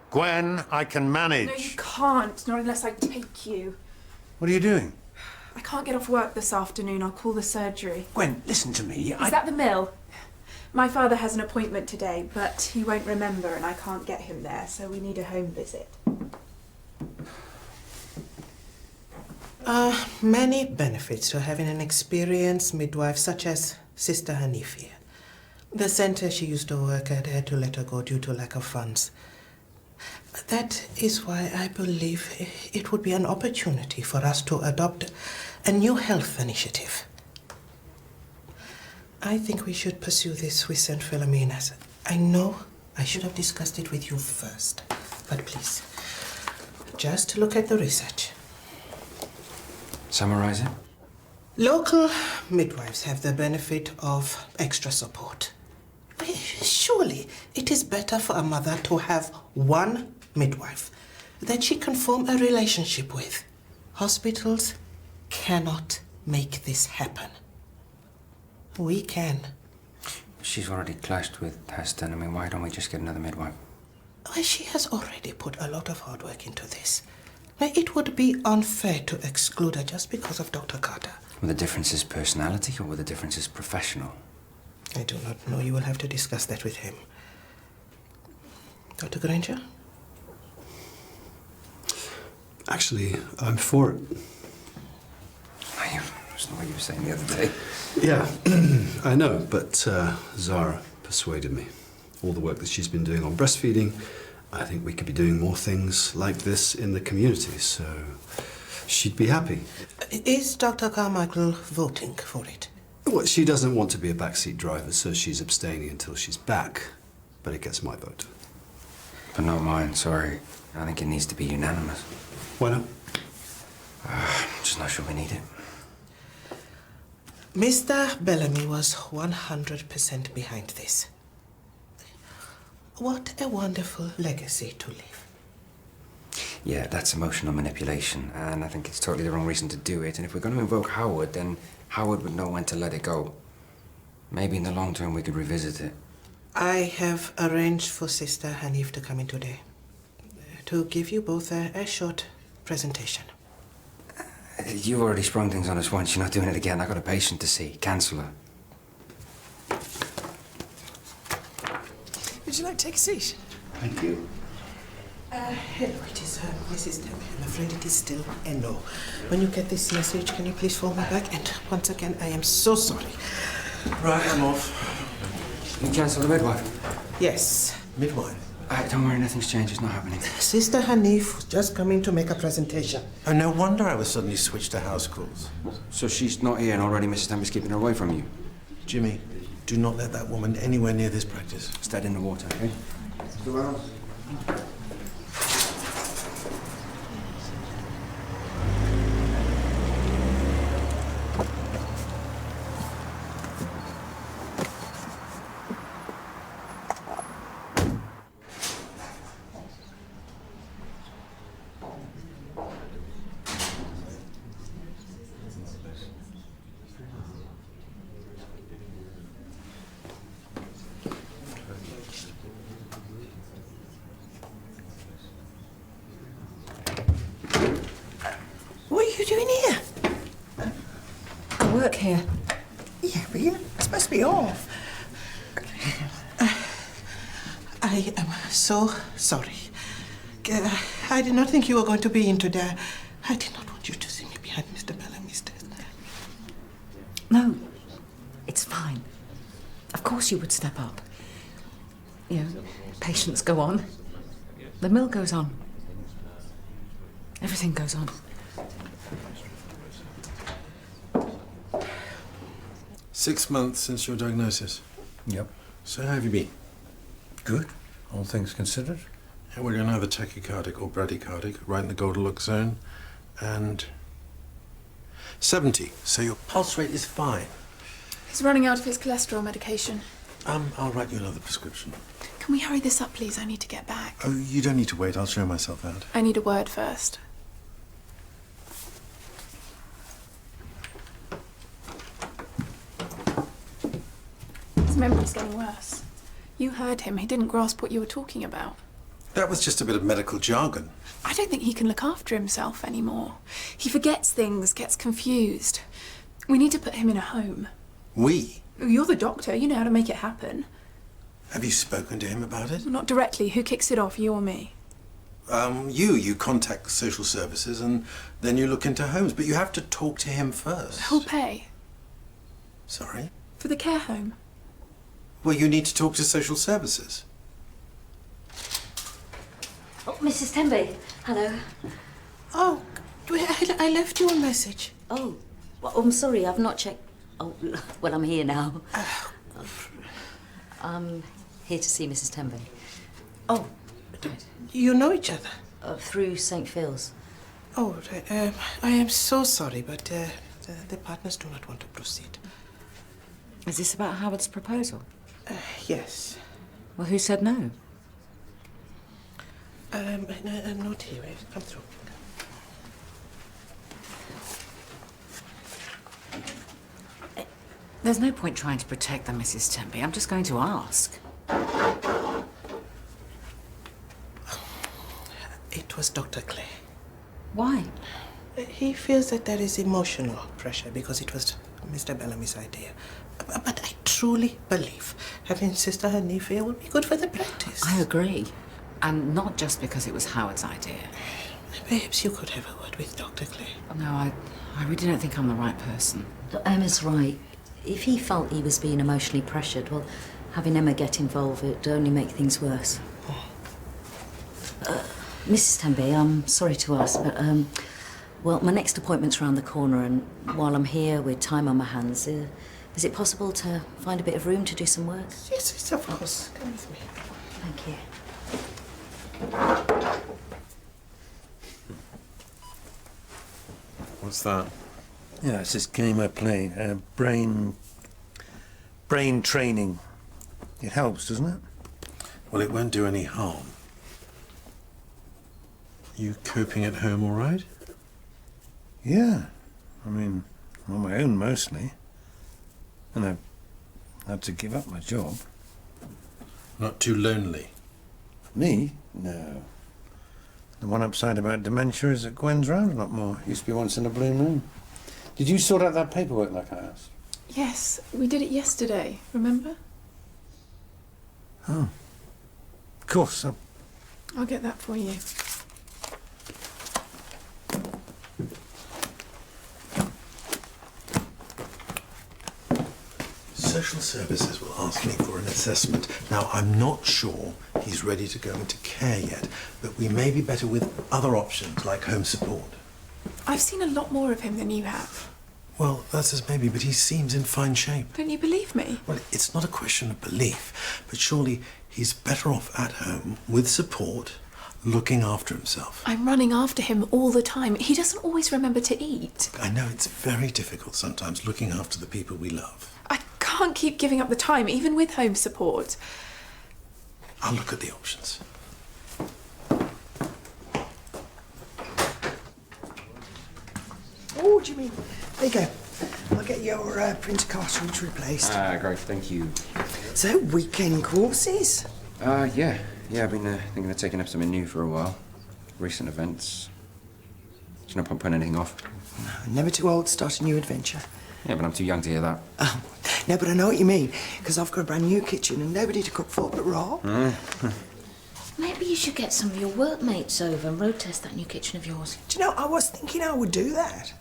Gwen, I can manage. No, you can't. Not unless I take you. What are you doing? I can't get off work this afternoon. I'll call the surgery. Gwen, listen to me. Is that the mill? My father has an appointment today, but he won't remember and I can't get him there, so we need a home visit. Many benefits to having an experienced midwife such as Sister Hanif here. The center she used to work at had to let her go due to lack of funds. That is why I believe it would be an opportunity for us to adopt a new health initiative. I think we should pursue this with St. Philomena's. I know I should have discussed it with you first, but please, just look at the research. Summarize it. Local midwives have the benefit of extra support. Surely it is better for a mother to have one midwife that she can form a relationship with. Hospitals cannot make this happen. We can. She's already clashed with Heston. I mean, why don't we just get another midwife? Well, she has already put a lot of hard work into this. It would be unfair to exclude her just because of Dr. Carter. Were the differences personality or were the differences professional? I do not know. You will have to discuss that with him. Dr. Granger? Actually, I'm for it. That's not what you were saying the other day. Yeah, I know, but Zara persuaded me. All the work that she's been doing on breastfeeding, I think we could be doing more things like this in the community, so she'd be happy. Is Dr. Carmichael voting for it? Well, she doesn't want to be a backseat driver, so she's abstaining until she's back, but it gets my vote. But not mine, sorry. I think it needs to be unanimous. Why not? I'm just not sure we need it. Mr. Bellamy was 100% behind this. What a wonderful legacy to leave. Yeah, that's emotional manipulation, and I think it's totally the wrong reason to do it. And if we're going to invoke Howard, then Howard would know when to let it go. Maybe in the long term we could revisit it. I have arranged for Sister Hanif to come in today to give you both a short presentation. You've already sprung things on us once. You're not doing it again. I got a patient to see. Cancel her. Would you like to take a seat? Thank you. Hello, it is Mrs. Demi. I'm afraid it is still a no. When you get this message, can you please phone me back? And once again, I am so sorry. Right, I'm off. You cancel the midwife? Yes. Midwife? Don't worry, nothing's changed. It's not happening. Sister Hanif was just coming to make a presentation. Oh, no wonder I was suddenly switched to house calls. So she's not here and already Mrs. Demi's keeping her away from you? Jimmy, do not let that woman anywhere near this practice. It's dead in the water, okay? What are you doing here? I work here. Yeah, but you're supposed to be off. I am so sorry. I did not think you were going to be in today. I did not want you to see me behind Mr. Bellamy's desk. No, it's fine. Of course you would step up. You know, patients go on. The mill goes on. Everything goes on. 6 months since your diagnosis. Yep. So how have you been? Good. All things considered. Yeah, well, you're neither tachycardic or bradycardic, right in the Goldilocks zone, and 70. So your pulse rate is fine. He's running out of his cholesterol medication. I'll write you another prescription. Can we hurry this up, please? I need to get back. Oh, you don't need to wait. I'll show myself out. I need a word first. His memory's getting worse. You heard him. He didn't grasp what you were talking about. That was just a bit of medical jargon. I don't think he can look after himself anymore. He forgets things, gets confused. We need to put him in a home. We? You're the doctor, you know how to make it happen. Have you spoken to him about it? Not directly. Who kicks it off, you or me? You contact social services and then you look into homes, but you have to talk to him first. Who'll pay? Sorry? For the care home. Well, you need to talk to social services. Oh, Mrs. Tembe. Hello. Oh, I left you a message. Oh, well, I'm sorry, I've not checked. Oh, well, I'm here now. I'm here to see Mrs. Tembe. Oh, you know each other? Through St. Phil's. Oh, I am so sorry, but the partners do not want to proceed. Is this about Howard's proposal? Yes. Well, who said no? Not here. Come through. There's no point trying to protect them, Mrs. Tembe. I'm just going to ask. It was Dr. Clay. Why? He feels that there is emotional pressure because it was Mr. Bellamy's idea. But I truly believe having Sister Hanifa would be good for the practice. I agree. And not just because it was Howard's idea. Perhaps you could have a word with Dr. Clay. No, I really don't think I'm the right person. Emma's right. If he felt he was being emotionally pressured, well, having Emma get involved would only make things worse. Mrs. Tembe, I'm sorry to ask, but, well, my next appointment's around the corner, and while I'm here with time on my hands, is it possible to find a bit of room to do some work? Yes, of course. Come with me. Thank you. What's that? Yeah, it's this game I play. Brain training. It helps, doesn't it? Well, it won't do any harm. You coping at home all right? Yeah. I mean, on my own mostly. And I've had to give up my job. Not too lonely? Me? No. The one upside about dementia is that Gwen's round a lot more. Used to be once in a blue moon. Did you sort out that paperwork like I asked? Yes, we did it yesterday, remember? Oh. Of course. I'll get that for you. Social services will ask me for an assessment. Now, I'm not sure he's ready to go into care yet, but we may be better with other options like home support. I've seen a lot more of him than you have. Well, that's as maybe, but he seems in fine shape. Don't you believe me? Well, it's not a question of belief, but surely he's better off at home with support, looking after himself. I'm running after him all the time. He doesn't always remember to eat. I know it's very difficult sometimes looking after the people we love. I can't keep giving up the time, even with home support. I'll look at the options. Oh, do you mean? There you go. I'll get your printer cartridge replaced. Great, thank you. So, weekend courses? Yeah. I've been thinking of taking up something new for a while. Recent events. There's no point putting anything off. Never too old to start a new adventure. Yeah, but I'm too young to hear that. Oh, no, but I know what you mean, because I've got a brand new kitchen and nobody to cook for but Ra. Maybe you should get some of your workmates over and road test that new kitchen of yours. Do you know, I was thinking I would do that.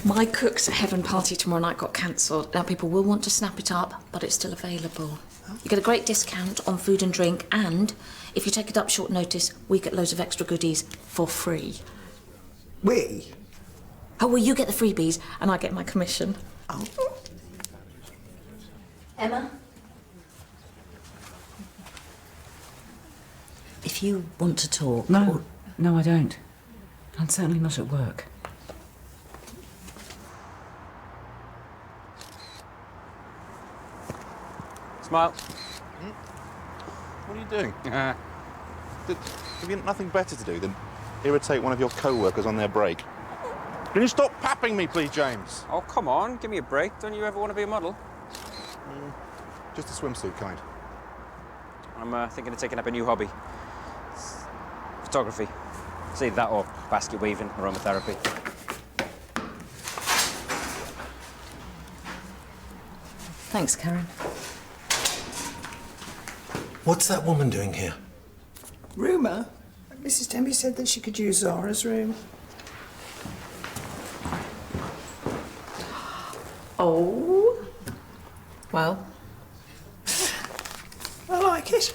My Cook's Heaven party tomorrow night got cancelled. Now, people will want to snap it up, but it's still available. You get a great discount on food and drink, and if you take it up short notice, we get loads of extra goodies for free. We? Oh, well, you get the freebies, and I get my commission. Oh. Emma? If you want to talk... No, I don't. I'm certainly not at work. Smile. What are you doing? Have you nothing better to do than irritate one of your co-workers on their break? Can you stop papping me, please, James? Oh, come on, give me a break. Don't you ever want to be a model? Just a swimsuit kind. I'm thinking of taking up a new hobby. Photography. It's either that or basket weaving, aromatherapy. Thanks, Karen. What's that woman doing here? Rumour? Mrs. Denby said that she could use Zara's room. Oh. Well, I like it.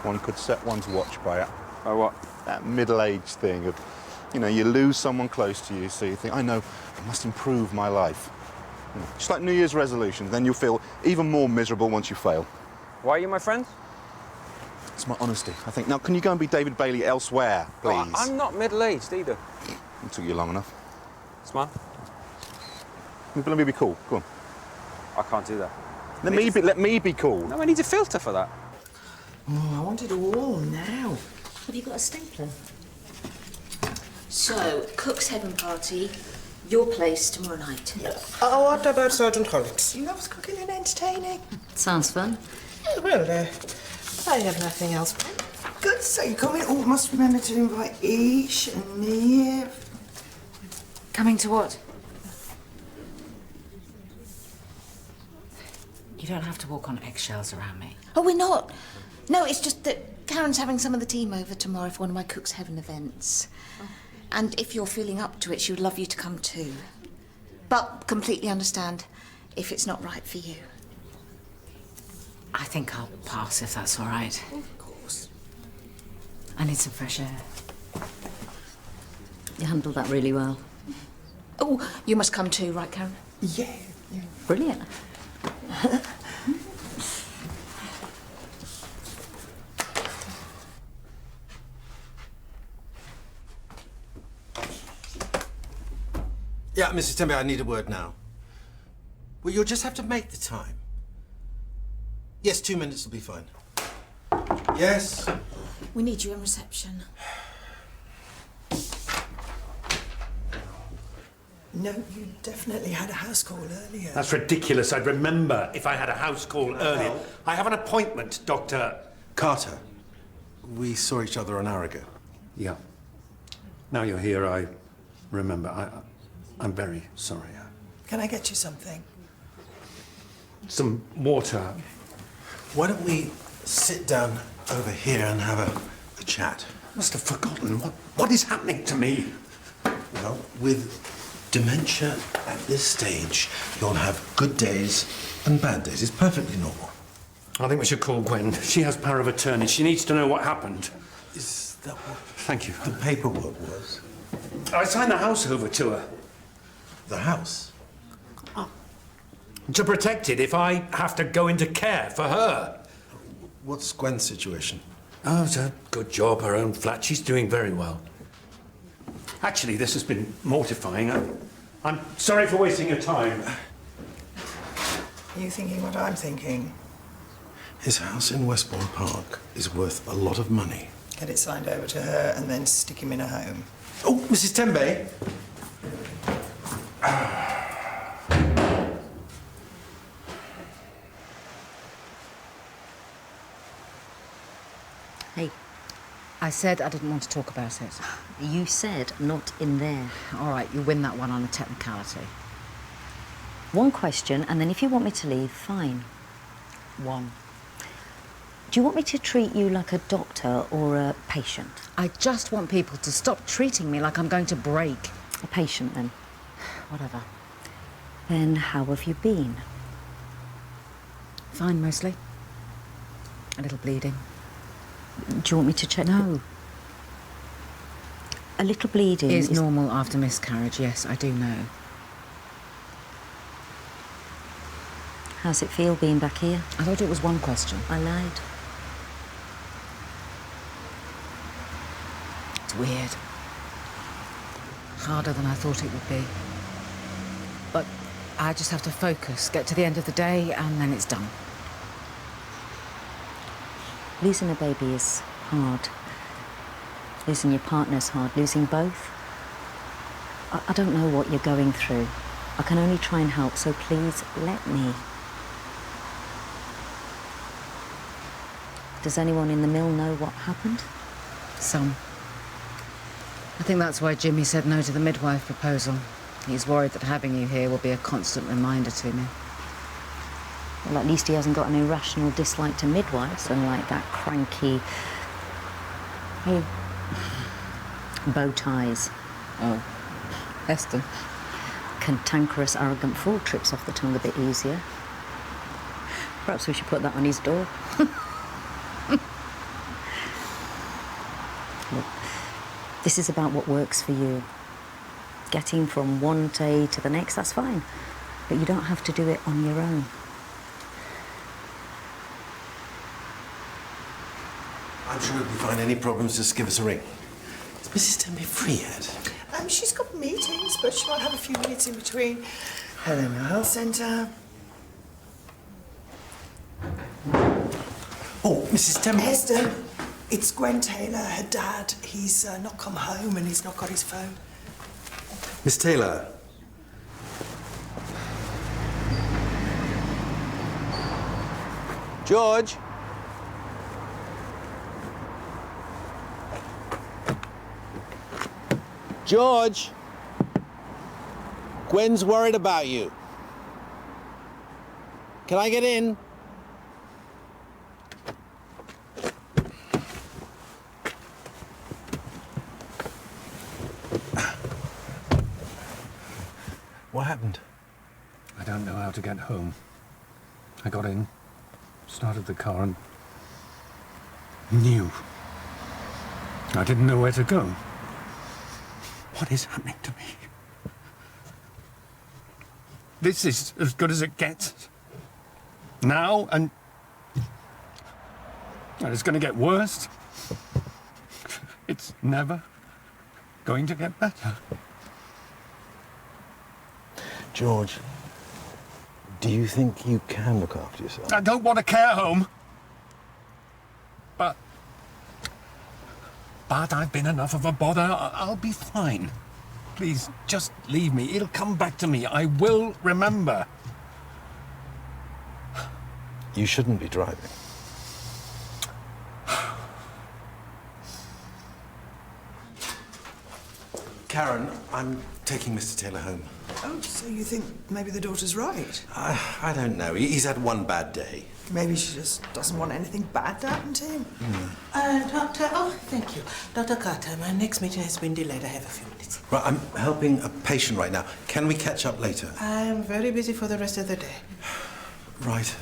One could set one's watch by it. By what? That middle-aged thing of, you know, you lose someone close to you, so you think, I know, I must improve my life. You know, just like New Year's resolutions, then you'll feel even more miserable once you fail. Why are you my friend? It's my honesty, I think. Now, can you go and be David Bailey elsewhere, please? Oh, I'm not middle-aged either. It took you long enough. Smile. Let me be cool. Go on. I can't do that. Let me be cool. No, I need a filter for that. Oh, I want it all now. Have you got a stapler? So, Cook's Heaven party, your place tomorrow night. Oh, what about Sergeant Collins? He loves cooking and entertaining. sounds fun. Well, I have nothing else. Good, so you're coming. Oh, must remember to invite Ish and Neve. Coming to what? You don't have to walk on eggshells around me. Oh, we're not. No, it's just that Karen's having some of the team over tomorrow for one of my Cook's Heaven events. And if you're feeling up to it, she would love you to come too. But completely understand if it's not right for you. I think I'll pass if that's all right. Of course. I need some fresh air. You handled that really well. Oh, you must come too, right, Karen? Yeah. Brilliant. Yeah, Mrs. Tembe, I need a word now. Well, you'll just have to make the time. Yes, 2 minutes will be fine. Yes? We need you in reception. No, you definitely had a house call earlier. That's ridiculous. I'd remember if I had a house call earlier. I have an appointment, Dr. Carter. We saw each other an hour ago. Yeah. Now you're here, I remember. I'm very sorry. Can I get you something? Some water. Why don't we sit down over here and have a chat? Must have forgotten. What is happening to me? Well, with dementia at this stage, you'll have good days and bad days. It's perfectly normal. I think we should call Gwen. She has power of attorney. She needs to know what happened. Is that what Thank you. the paperwork was? I signed the house over to her. The house? To protect it if I have to go into care for her. What's Gwen's situation? Oh, it's a good job, her own flat. She's doing very well. Actually, this has been mortifying. I'm sorry for wasting your time. Are you thinking what I'm thinking? His house in Westbourne Park is worth a lot of money. Get it signed over to her and then stick him in a home. Oh, Mrs. Tembe! Hey, I said I didn't want to talk about it. you said not in there. All right, you win that one on a technicality. One question, and then if you want me to leave, fine. One. Do you want me to treat you like a doctor or a patient? I just want people to stop treating me like I'm going to break. A patient, then. Whatever. Then how have you been? Fine, mostly. A little bleeding. Do you want me to check? No. A little bleeding Is normal after miscarriage, yes, I do know. How's it feel being back here? I thought it was one question. I lied. It's weird. Harder than I thought it would be. But I just have to focus, get to the end of the day, and then it's done. Losing a baby is hard. Losing your partner's hard. Losing both. I don't know what you're going through. I can only try and help, so please let me. Does anyone in the mill know what happened? Some. I think that's why Jimmy said no to the midwife proposal. He's worried that having you here will be a constant reminder to me. Well, at least he hasn't got an irrational dislike to midwives, unlike that cranky... Hey, bow ties. Oh, Heston. Cantankerous, arrogant fool trips off the tongue a bit easier. Perhaps we should put that on his door. Look, this is about what works for you. Getting from one day to the next, that's fine. But you don't have to do it on your own. I'm sure if you find any problems, just give us a ring. Is Mrs. Tempe free yet? She's got meetings, but she might have a few minutes in between. Helena Health Centre. Oh, Mrs. Tempe. Hester, it's Gwen Taylor, her dad. He's not come home and he's not got his phone. Miss Taylor. George? George? Gwen's worried about you. Can I get in? What happened? I don't know how to get home. I got in, started the car and knew. I didn't know where to go. What is happening to me? This is as good as it gets. Now, and it's going to get worse. It's never going to get better. George, do you think you can look after yourself? I don't want a care home. But I've been enough of a bother. I'll be fine. Please, just leave me. It'll come back to me. I will remember. You shouldn't be driving. Karen, I'm taking Mr. Taylor home. Oh, so you think maybe the daughter's right? I don't know. He's had one bad day. Maybe she just doesn't want anything bad to happen to him. Doctor, thank you. Dr. Carter, my next meeting has been delayed. I have a few minutes. Right, I'm helping a patient right now. Can we catch up later? I'm very busy for the rest of the day. Right.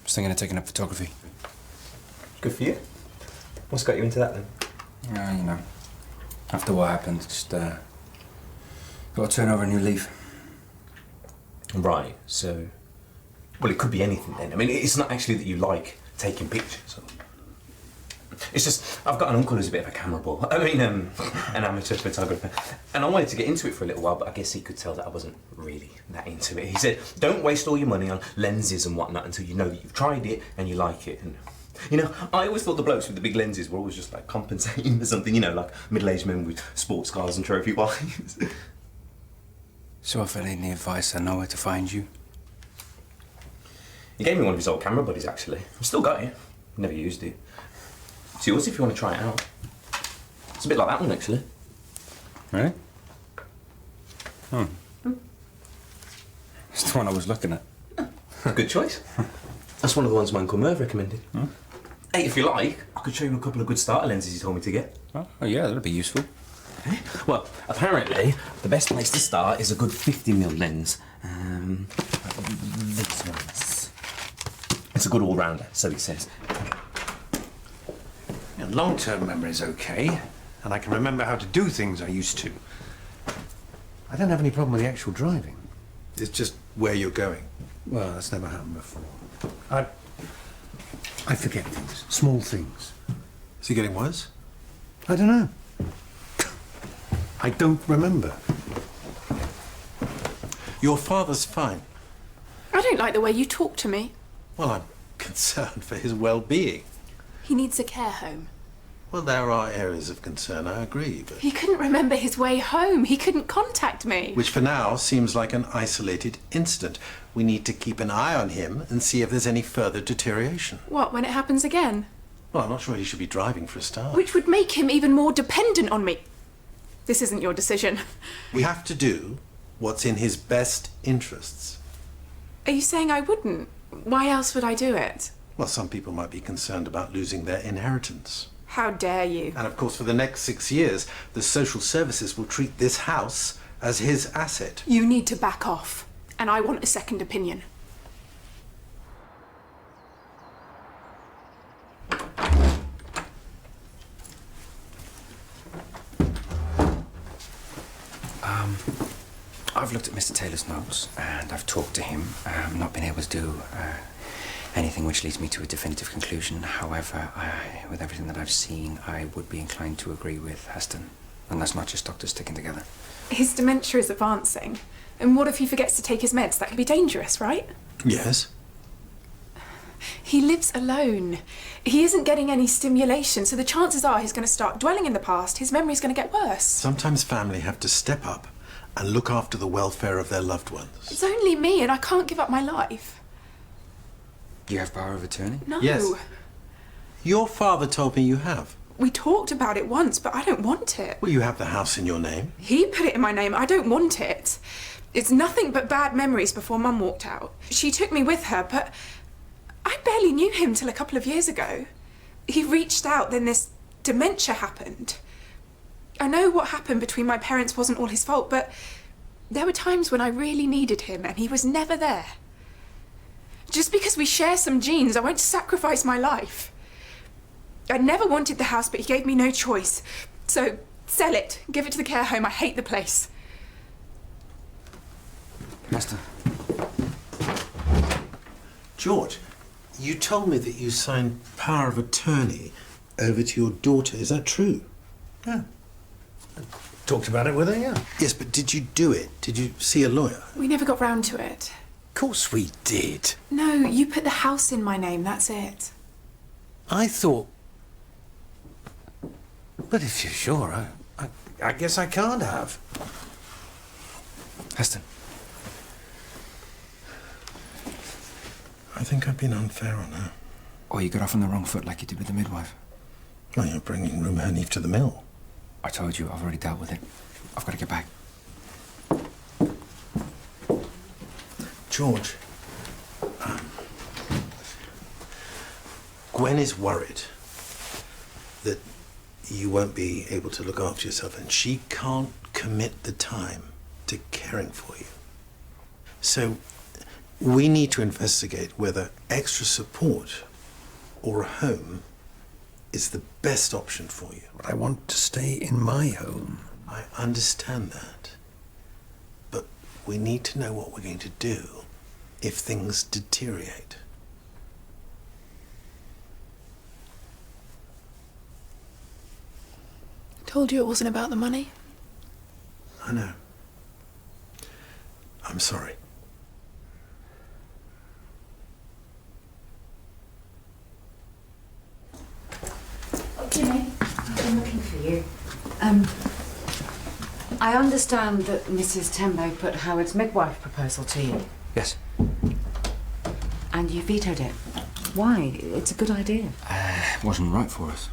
Thinking of taking up photography. Good for you. What's got you into that then? Yeah, you know, after what happened, just got to turn over a new leaf. Right, so... Well, it could be anything then. I mean, it's not actually that you like taking pictures. It's just, I've got an uncle who's a bit of a camera bull. I mean, an amateur photographer. And I wanted to get into it for a little while, but I guess he could tell that I wasn't really that into it. He said, don't waste all your money on lenses and whatnot until you know that you've tried it and you like it. And, you know, I always thought the blokes with the big lenses were always just like compensating for something, you know, like middle-aged men with sports cars and trophy wives. So if I need any advice, I know where to find you. He gave me one of his old camera buddies, actually. I've still got it. Never used it. It's yours if you want to try it out. It's a bit like that one, actually. Really? It's the one I was looking at. Good choice. That's one of the ones my Uncle Merv recommended. Hey, if you like, I could show you a couple of good starter lenses he told me to get. Oh yeah, that'd be useful. Okay. Well, apparently, the best place to start is a good 50mm lens. This one's... It's a good all-rounder, so he says. Yeah, long-term memory's okay, and I can remember how to do things I used to. I don't have any problem with the actual driving. It's just where you're going. Well, that's never happened before. I forget things, small things. Is he getting worse? I don't know. I don't remember. Your father's fine. I don't like the way you talk to me. Well, I'm concerned for his well-being. He needs a care home. Well, there are areas of concern, I agree, but... He couldn't remember his way home. He couldn't contact me. Which for now seems like an isolated incident. We need to keep an eye on him and see if there's any further deterioration. What, when it happens again? Well, I'm not sure he should be driving for a start. Which would make him even more dependent on me. This isn't your decision. We have to do what's in his best interests. Are you saying I wouldn't? Why else would I do it? Well, some people might be concerned about losing their inheritance. How dare you? And of course, for the next 6 years, the social services will treat this house as his asset. You need to back off. And I want a second opinion. I've looked at Mr. Taylor's notes and I've talked to him. Not been able to do anything which leads me to a definitive conclusion. However, with everything that I've seen, I would be inclined to agree with Heston. And that's not just doctors sticking together. His dementia is advancing. And what if he forgets to take his meds? That could be dangerous, right? Yes. He lives alone. He isn't getting any stimulation, so the chances are he's going to start dwelling in the past. His memory's going to get worse. Sometimes family have to step up and look after the welfare of their loved ones. It's only me, and I can't give up my life. You have power of attorney? No. Yes. Your father told me you have. We talked about it once, but I don't want it. Well, you have the house in your name. He put it in my name. I don't want it. It's nothing but bad memories before Mum walked out. She took me with her, but I barely knew him till a couple of years ago. He reached out, then this dementia happened. I know what happened between my parents wasn't all his fault, but there were times when I really needed him and he was never there. Just because we share some genes, I won't sacrifice my life. I never wanted the house, but he gave me no choice. So, sell it. Give it to the care home. I hate the place. Master. George, you told me that you signed power of attorney over to your daughter. Is that true? Yeah. I talked about it with her, yeah. Yes, but did you do it? Did you see a lawyer? We never got round to it. Of course we did. No, you put the house in my name. That's it. I thought... But if you're sure, I guess I can't have. Heston. I think I've been unfair on her. Or you got off on the wrong foot like you did with the midwife. Well, you're bringing Room Honey to the mill. I told you, I've already dealt with it. I've got to get back. George, Gwen is worried that you won't be able to look after yourself, and she can't commit the time to caring for you. So we need to investigate whether extra support or a home is the best option for you. But I want to stay in my home. I understand that. But we need to know what we're going to do if things deteriorate. Told you it wasn't about the money. I know. I'm sorry. Jimmy, I've been looking for you. I understand that Mrs. Tembo put Howard's midwife proposal to you. Yes. And you vetoed it. Why? It's a good idea. It wasn't right for us.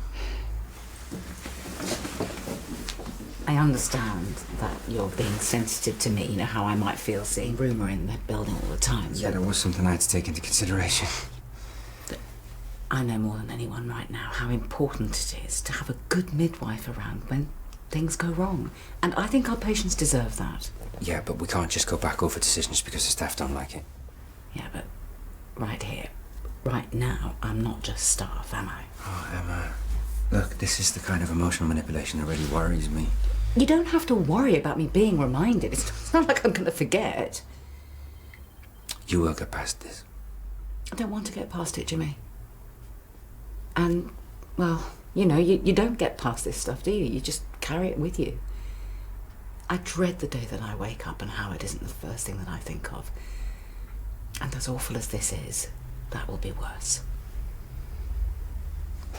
I understand that you're being sensitive to me, you know, how I might feel seeing rumour in the building all the time. Yeah, there was something I had to take into consideration. I know more than anyone right now how important it is to have a good midwife around when things go wrong. And I think our patients deserve that. Yeah, but we can't just go back over decisions because the staff don't like it. Yeah, but right here, right now, I'm not just staff, am I? Oh, Emma. Look, this is the kind of emotional manipulation that really worries me. You don't have to worry about me being reminded. It's not like I'm going to forget. You will get past this. I don't want to get past it, Jimmy. And, well, you know, you don't get past this stuff, do you? You just carry it with you. I dread the day that I wake up and Howard isn't the first thing that I think of. And as awful as this is, that will be worse.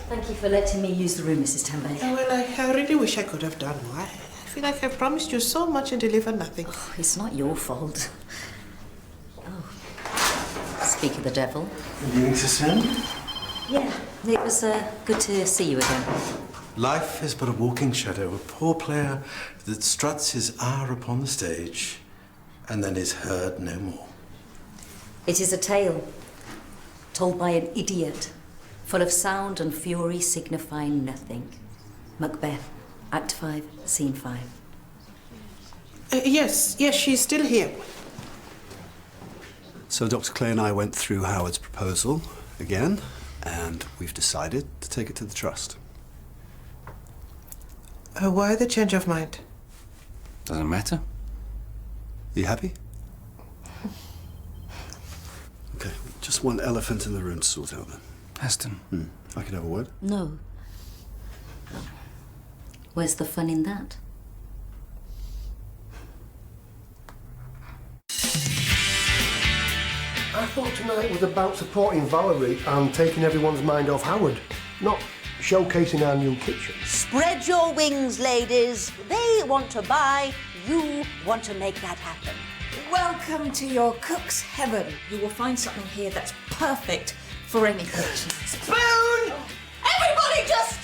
Thank you for letting me use the room, Mrs. Tambay. Oh, well, I really wish I could have done more. I feel like I've promised you so much and delivered nothing. Oh, it's not your fault. Oh, speak of the devil. Beginning to sin? Yeah, it was good to see you again. Life is but a walking shadow, a poor player that struts his hour upon the stage and then is heard no more. It is a tale told by an idiot, full of sound and fury signifying nothing. Macbeth, Act 5, Scene 5. Yes, she's still here. So Dr. Clay and I went through Howard's proposal again, and we've decided to take it to the trust. Why the change of mind? Doesn't matter. You happy? Okay, just one elephant in the room to sort out then. Aston. I can have a word? No. Where's the fun in that? I thought tonight was about supporting Valerie and taking everyone's mind off Howard, not showcasing our new kitchen. Spread your wings, ladies. They want to buy, you want to make that happen. Welcome to your cook's heaven. You will find something here that's perfect for any kitchen. Spoon! Everybody just